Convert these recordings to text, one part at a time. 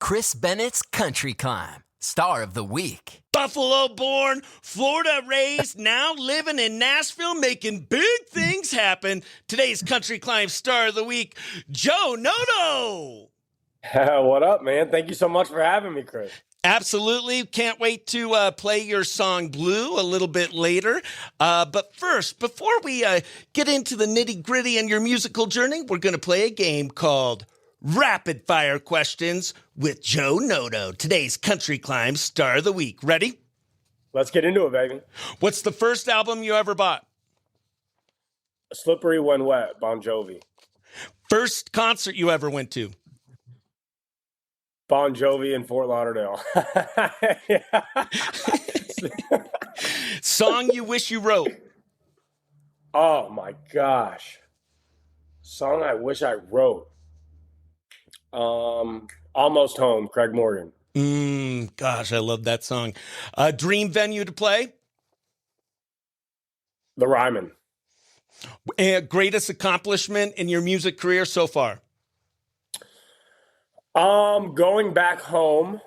Chris Bennett's Country Climb, Star of the Week. Buffalo-born, Florida-raised, now living in Nashville, making big things happen. Today's Country Climb Star of the Week, Joe Noto. What up, man? Thank you so much for having me, Chris. Absolutely. Can't wait to play your song Blue a little bit later. But first, before we get into the nitty-gritty and your musical journey, we're going to play a game called Rapid Fire Questions with Joe Noto. Today's Country Climb Star of the Week. Ready? Let's get into it, baby. What's the first album you ever bought? Slippery When Wet, Bon Jovi. First concert you ever went to? Bon Jovi in Fort Lauderdale. Song you wish you wrote? Oh, my gosh. Song I wish I wrote. Almost Home, Craig Morgan. Gosh, I love that song. Dream venue to play? The Ryman. Greatest accomplishment in your music career so far? Going back home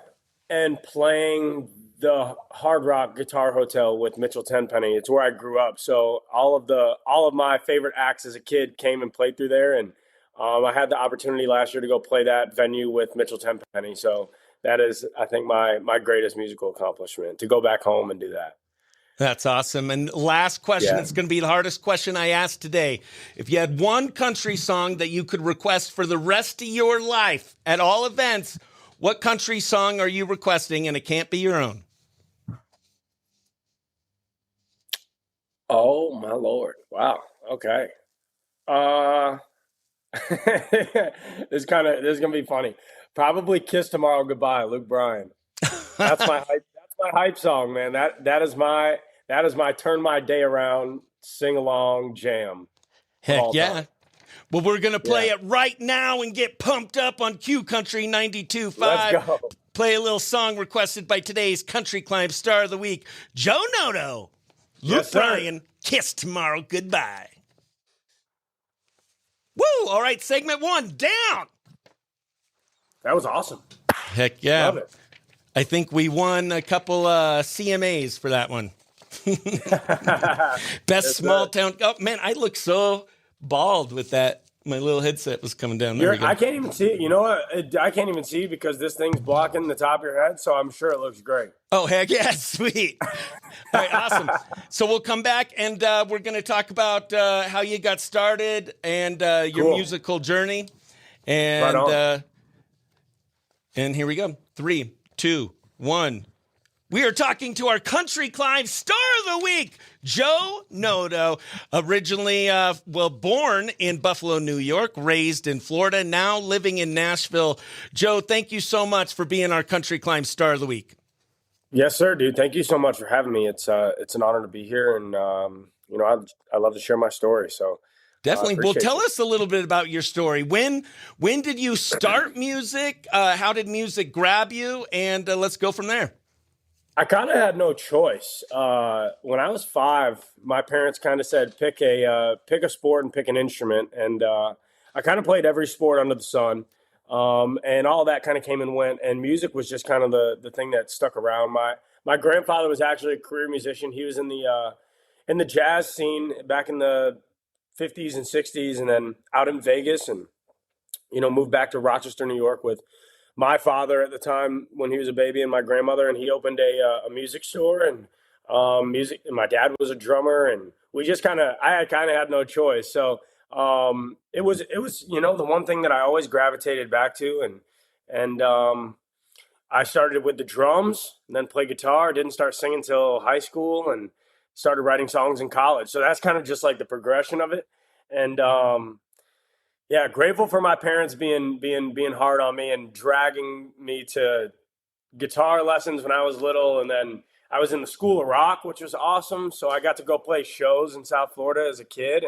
and playing the Hard Rock Guitar Hotel with Mitchell Tenpenny. It's where I grew up. So all of my favorite acts as a kid came and played through there, and I had the opportunity last year to go play that venue with Mitchell Tenpenny. So that is, I think, my greatest musical accomplishment, to go back home and do that. That's awesome. And last question, It's going to be the hardest question I asked today. If you had one country song that you could request for the rest of your life at all events, what country song are you requesting? And it can't be your own. Oh, my Lord. Wow. Okay. This is going to be funny. Probably Kiss Tomorrow Goodbye, Luke Bryan. That's my hype song, man. That is my turn my day around, sing along jam. Heck yeah. Well, we're going to play it right now and get pumped up on Q Country 92.5. Let's go. Play a little song requested by today's Country Climb Star of the Week, Joe Noto. Luke Bryan, Kiss Tomorrow Goodbye. Woo! All right, segment 1 down. That was awesome. Heck yeah. Love it. I think we won a couple CMAs for that one. Best small town. Oh, man, I look so bald with that. My little headset was coming down. There we go. I can't even see it. You know what? I can't even see because this thing's blocking the top of your head, so I'm sure it looks great. Oh, heck yeah. Sweet. All right, awesome. So we'll come back, and we're going to talk about how you got started and your musical journey. And, right on. And here we go. 3, 2, 1. We are talking to our Country Climb Star of the Week, Joe Noto. Originally, born in Buffalo, New York, raised in Florida, now living in Nashville. Joe, thank you so much for being our Country Climb Star of the Week. Yes, sir, dude. Thank you so much for having me. It's an honor to be here, and I love to share my story. So. Definitely. Well, tell us a little bit about your story. When did you start music? How did music grab you? And let's go from there. I kind of had no choice. When I was 5, my parents kind of said, pick a sport and pick an instrument. And I kind of played every sport under the sun. And all that kind of came and went. And music was just kind of the thing that stuck around. My grandfather was actually a career musician. He was in the jazz scene back in the 50s and 60s, and then out in Vegas, and moved back to Rochester, New York with my father at the time when he was a baby and my grandmother, and he opened a music store and music, and my dad was a drummer, and we just I had no choice. So it was the one thing that I always gravitated back to, and I started with the drums and then played guitar. Didn't start singing till high school, and started writing songs in college. So that's kind of just like the progression of it. And grateful for my parents being hard on me and dragging me to guitar lessons when I was little. And then I was in the School of Rock, which was awesome. So I got to go play shows in South Florida as a kid.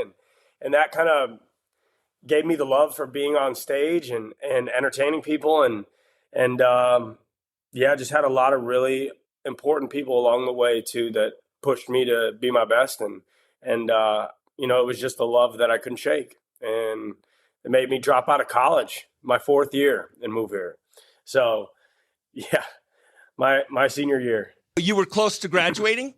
And that kind of gave me the love for being on stage and entertaining people. And just had a lot of really important people along the way too that pushed me to be my best, and it was just the love that I couldn't shake, and it made me drop out of college my 4th year and move here. So Yeah, my senior year. You were close to graduating?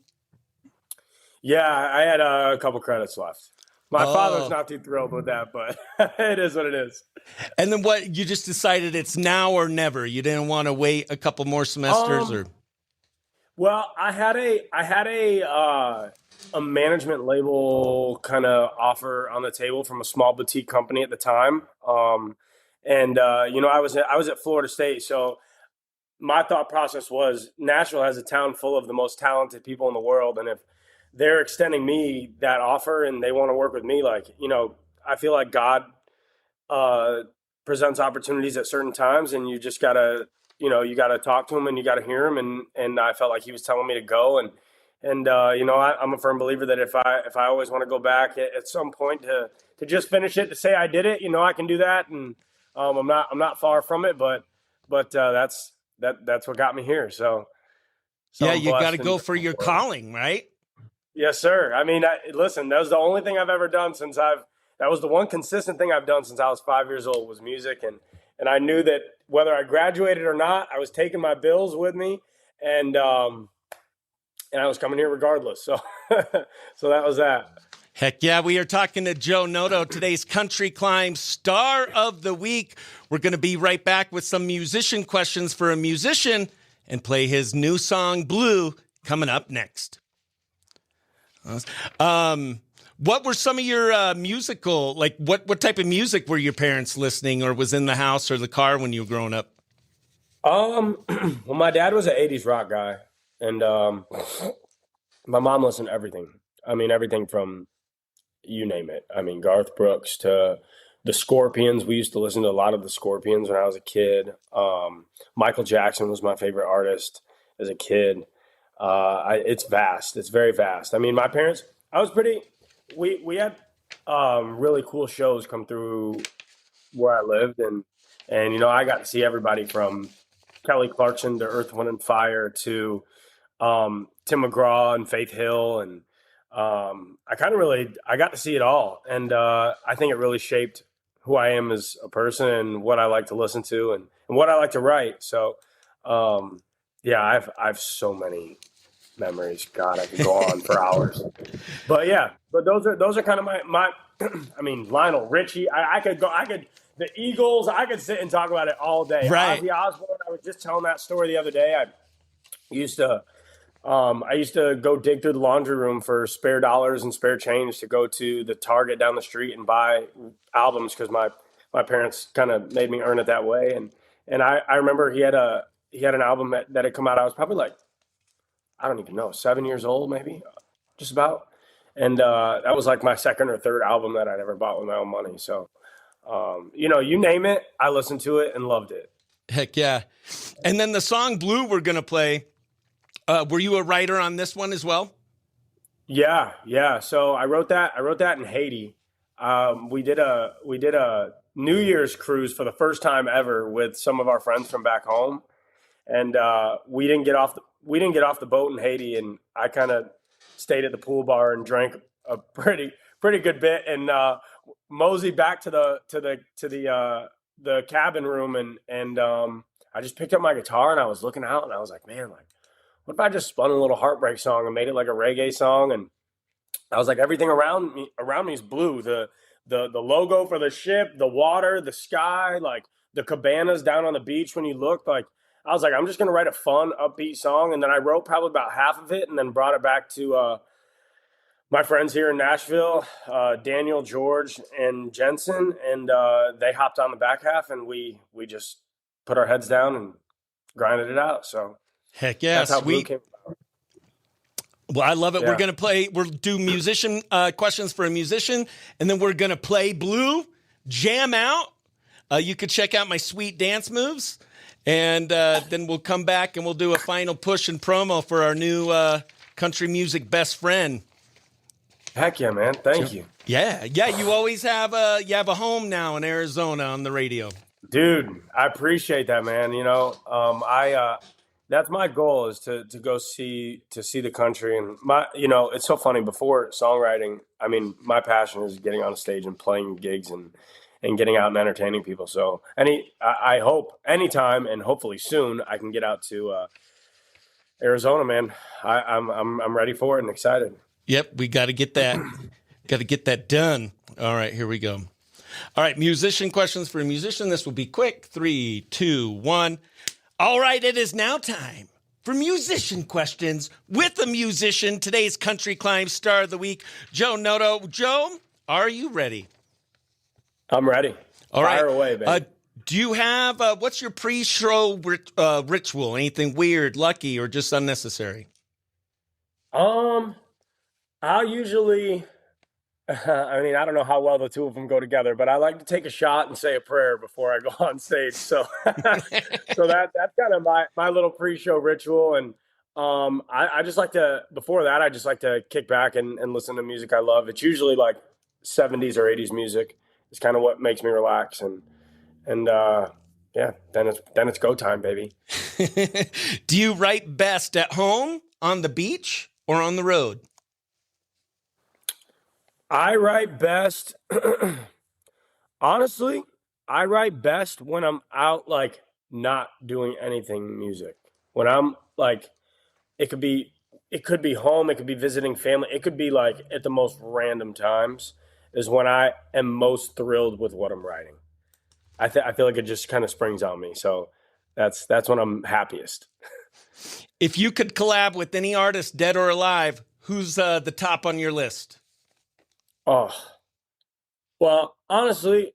Yeah, I had a couple credits left. My father's Oh. not too thrilled with that, but it is what it is. And then what, you just decided it's now or never? You didn't want to wait a couple more semesters or? Well, I had a management label kind of offer on the table from a small boutique company at the time. I was at Florida State, so my thought process was Nashville has a town full of the most talented people in the world, and if they're extending me that offer and they want to work with me, like, I feel like God presents opportunities at certain times, and you just gotta, you gotta talk to him and you gotta hear him. And I felt like he was telling me to go. I'm a firm believer that if I always want to go back at some point to just finish it, to say I did it, I can do that. And I'm not far from it, but that's what got me here. So yeah, you got to go for your calling, right? Yes, sir. I mean, listen, that was the only thing I've ever done that was the one consistent thing I've done since I was 5 years old, was music. And I knew that whether I graduated or not, I was taking my bills with me, and I was coming here regardless. So, so that was that. Heck yeah, we are talking to Joe Noto, today's Country Climb Star of the Week. We're going to be right back with some musician questions for a musician and play his new song, Blue, coming up next. What were some of your musical, like what type of music were your parents listening or was in the house or the car when you were growing up? Well, my dad was an 80s rock guy, and my mom listened to everything. I mean, everything from, you name it. I mean, Garth Brooks to the Scorpions. We used to listen to a lot of the Scorpions when I was a kid. Michael Jackson was my favorite artist as a kid. It's vast. It's very vast. I mean, my parents, we had really cool shows come through where I lived, and I got to see everybody from Kelly Clarkson to Earth, Wind and Fire to Tim McGraw and Faith Hill, and I got to see it all, and I think it really shaped who I am as a person and what I like to listen to and what I like to write. So yeah, I've so many memories. God, I could go on for hours. But those are kind of my I mean, Lionel Richie. The Eagles. I could sit and talk about it all day. Right. Ozzy Osbourne. I was just telling that story the other day. I used to go dig through the laundry room for spare dollars and spare change to go to the Target down the street and buy albums, because my parents kind of made me earn it that way. And I remember he had an album that had come out. I was probably like, I don't even know, 7 years old, maybe, just about. And that was like my second or third album that I'd ever bought with my own money. So, you name it, I listened to it and loved it. Heck yeah. And then the song Blue we're going to play, were you a writer on this one as well? Yeah. So I wrote that in Haiti. We did a New Year's cruise for the first time ever with some of our friends from back home. And we didn't get off the boat in Haiti, and I kind of stayed at the pool bar and drank a pretty good bit, and moseyed back to the cabin room, and I just picked up my guitar and I was looking out and I was like, man, like, what if I just spun a little heartbreak song and made it like a reggae song? And I was like, everything around me is blue. The logo for the ship, the water, the sky, like the cabanas down on the beach when you look, like, I was like, I'm just going to write a fun, upbeat song. And then I wrote probably about half of it and then brought it back to my friends here in Nashville, Daniel, George, and Jensen. And they hopped on the back half, and we just put our heads down and grinded it out. So heck yeah, that's how Blue sweet. came about. Well, I love it. Yeah. We'll do musician questions for a musician, and then we're going to play Blue, jam out. You could check out my sweet dance moves. And then we'll come back and we'll do a final push and promo for our new country music best friend. Heck yeah, man. Thank you. Yeah. You always have a home now in Arizona on the radio. Dude, I appreciate that, man. That's my goal, is to go see the country. And it's so funny, before songwriting, I mean, my passion is getting on a stage and playing gigs and and getting out and entertaining people. So I hope anytime and hopefully soon I can get out to Arizona, man. I'm ready for it and excited. Yep, we got to get that. Got to get that done. All right, here we go. All right, musician questions for a musician. This will be quick. 3, 2, 1. All right, it is now time for musician questions with a musician. Today's Country Climb Star of the Week, Joe Noto. Joe, are you ready? I'm ready. All right. Fire away, baby. Do you have, what's your pre-show ritual? Anything weird, lucky, or just unnecessary? I'll usually, I mean, I don't know how well the two of them go together, but I like to take a shot and say a prayer before I go on stage. So, so that's kind of my little pre-show ritual. And I just like to, before that, I just like to kick back and listen to music I love. It's usually like 70s or 80s music. It's kind of what makes me relax. And yeah, then it's go time, baby. Do you write best at home, on the beach, or on the road? I write best, honestly, I write best when I'm out, like, not doing anything music. When I'm like, it could be home, it could be visiting family, it could be like at the most random times is when I am most thrilled with what I'm writing. I feel like it just kind of springs on me. So that's when I'm happiest. If you could collab with any artist, dead or alive, who's the top on your list? Oh, well, honestly,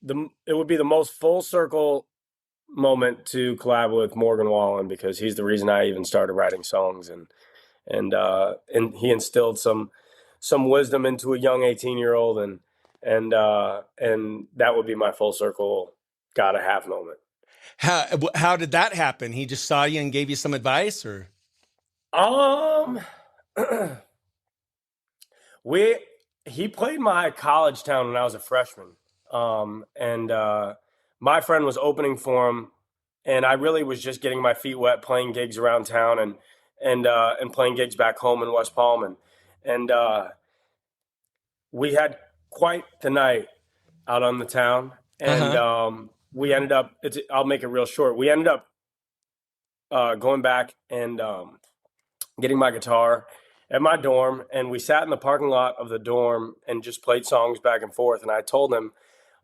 it would be the most full circle moment to collab with Morgan Wallen, because he's the reason I even started writing songs, and he instilled some wisdom into a young 18-year-old, and that would be my full circle gotta have moment. How did that happen? He just saw you and gave you some advice, or? He played my college town when I was a freshman. And my friend was opening for him, and I really was just getting my feet wet, playing gigs around town and playing gigs back home in West Palm. And we had quite the night out on the town. And we ended up, I'll make it real short. We ended up going back and getting my guitar at my dorm, and we sat in the parking lot of the dorm and just played songs back and forth. And I told him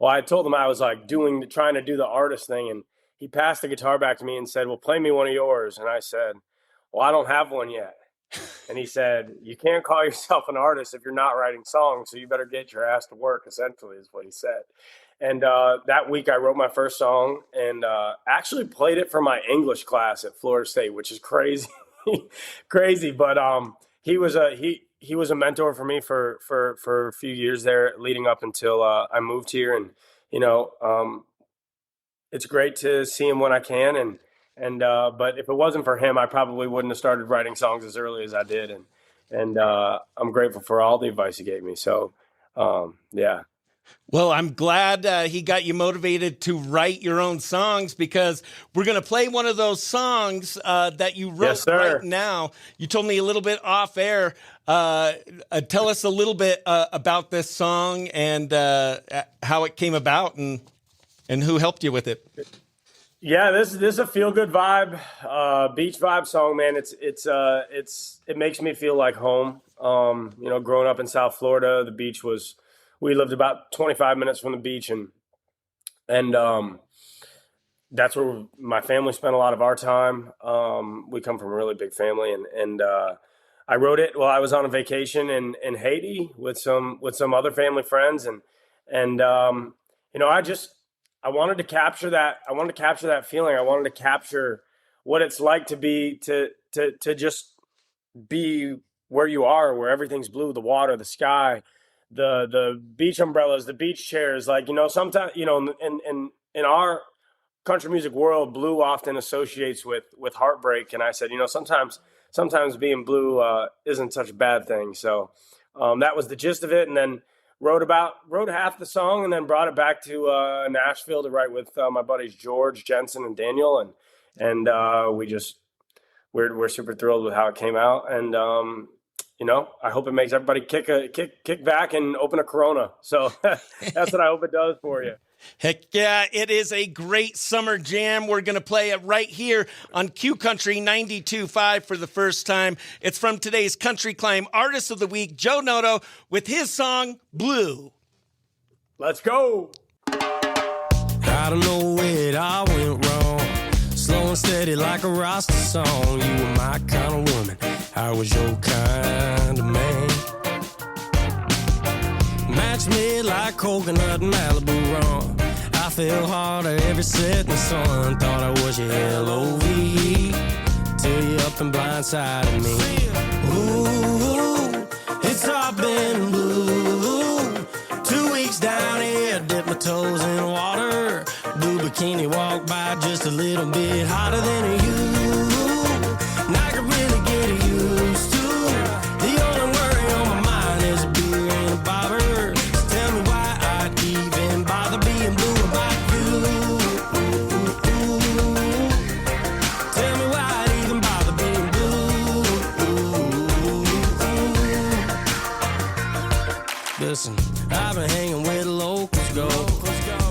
I was like trying to do the artist thing, and he passed the guitar back to me and said, "Well, play me one of yours." And I said, "Well, I don't have one yet." And he said, "You can't call yourself an artist if you're not writing songs, so you better get your ass to work," essentially is what he said. And that week I wrote my first song, and actually played it for my English class at Florida State, which is crazy. Crazy, but he was a mentor for me for a few years there, leading up until I moved here. And it's great to see him when I can. And but if it wasn't for him, I probably wouldn't have started writing songs as early as I did. And I'm grateful for all the advice he gave me. So yeah. Well, I'm glad he got you motivated to write your own songs, because we're going to play one of those songs that you wrote right now. You told me a little bit off air. Tell us a little bit about this song and how it came about and who helped you with it. Yeah, this is a feel good vibe, beach vibe song, man. It makes me feel like home. Growing up in South Florida, the beach we lived about 25 minutes from the beach, and that's where my family spent a lot of our time. We come from a really big family, and I wrote it while I was on a vacation in Haiti with some other family friends, and I wanted to capture that. I wanted to capture that feeling. I wanted to capture what it's like to just be where you are, where everything's blue, the water, the sky, the beach umbrellas, the beach chairs. Like, sometimes, in our country music world, blue often associates with heartbreak. And I said, sometimes being blue isn't such a bad thing. So that was the gist of it. And then wrote half the song, and then brought it back to Nashville to write with my buddies George, Jensen, and Daniel. And we're super thrilled with how it came out. And I hope it makes everybody kick back and open a Corona. So that's what I hope it does for you. Heck yeah, it is a great summer jam. We're going to play it right here on Q Country 92.5 for the first time. It's from today's Country Climb Artist of the Week, Joe Noto, with his song, Blue. Let's go. I don't know where it all went wrong. Slow and steady like a Rasta song. You were my kind of woman, I was your kind of man. Match me like coconut and Malibu rum. I fell harder every setting sun. Thought I was your L.O.V.E. till you up and blindsided me. Ooh, it's all been blue. 2 weeks down here, dip my toes in the water. Blue bikini walk by just a little bit hotter than you. And I could really get used to. The only worry on my mind is a beer and a bobber. So tell me why I'd even bother being blue about you. Tell me why I'd even bother being blue. Listen, I've been hanging where the locals go.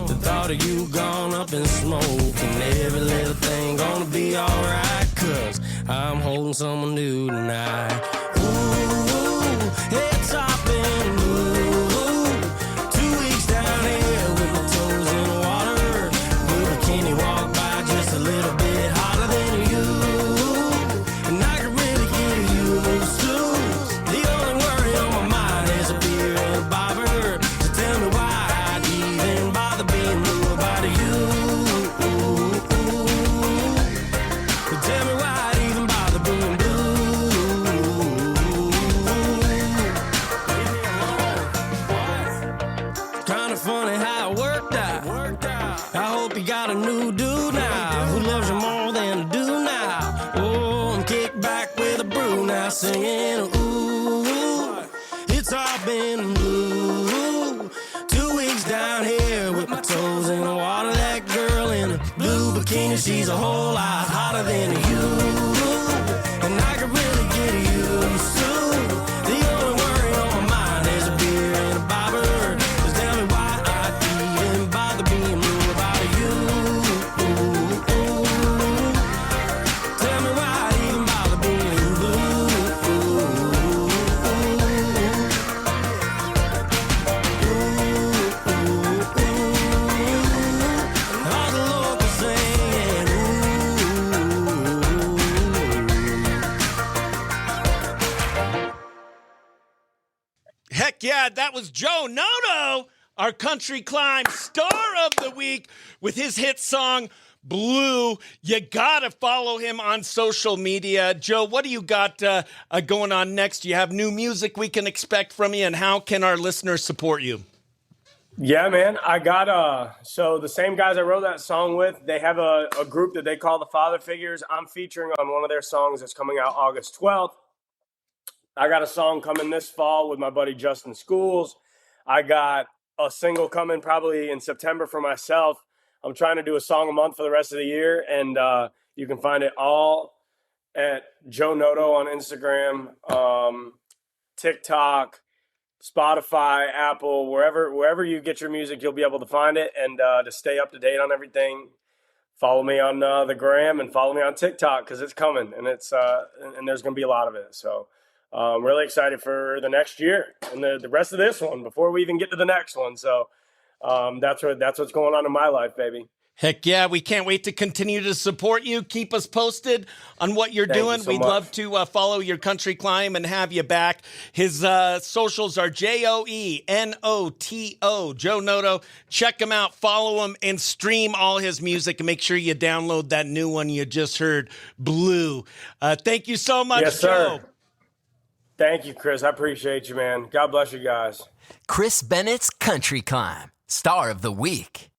The thought of you gone up in smoke, and every little thing gonna be alright, 'cause I'm holding someone new tonight. Ooh, it's all been blue. 2 weeks down here with my toes in the water. Blue bikini walk by just a little bit hotter than you. And I can really get used to. The only worry on my mind is a beer and a bobber. So tell me why I'd even bother being blue about you. Tell me why I'd even bother being blue. Kinda funny how it worked out. I hope you got a new dude now who loves you more than I do now. Oh, I'm kicked back with a brew now singing, ooh, it's all been blue. 2 weeks down here with my toes in the water. That girl in a blue bikini, she's a whole lot hotter than you. And I could really get used to. The only worry on my mind is a beer and a bobber. Just tell me why I'd even bother being blue about you. Tell me why I'd even bother being blue. All the locals saying, Heck yeah, that was Joe Noto, our Country Climb Star of the Week, with his hit song, Blue. You gotta follow him on social media. Joe, what do you got going on next? Do you have new music we can expect from you, and how can our listeners support you? Yeah, man. I got so the same guys I wrote that song with, they have a group that they call the Father Figures. I'm featuring on one of their songs that's coming out August 12th. I got a song coming this fall with my buddy Justin Schools. I got a single coming probably in September for myself. I'm trying to do a song a month for the rest of the year, and you can find it all at Joe Noto on Instagram, TikTok, Spotify, Apple, wherever you get your music, you'll be able to find it. And to stay up to date on everything, follow me on the gram and follow me on TikTok, because it's coming, and it's and there's going to be a lot of it. So I'm really excited for the next year and the rest of this one before we even get to the next one. So that's what's going on in my life, baby. Heck yeah, we can't wait to continue to support you. Keep us posted on what you're doing. You so We'd much. love to follow your Country Climb and have you back. His socials are JOENOTO, Joe Noto. Check him out, follow him, and stream all his music. And make sure you download that new one you just heard, Blue. Thank you so much, Yes, sir. Joe. Thank you, Chris. I appreciate you, man. God bless you guys. Chris Bennett's Country Climb, Star of the Week.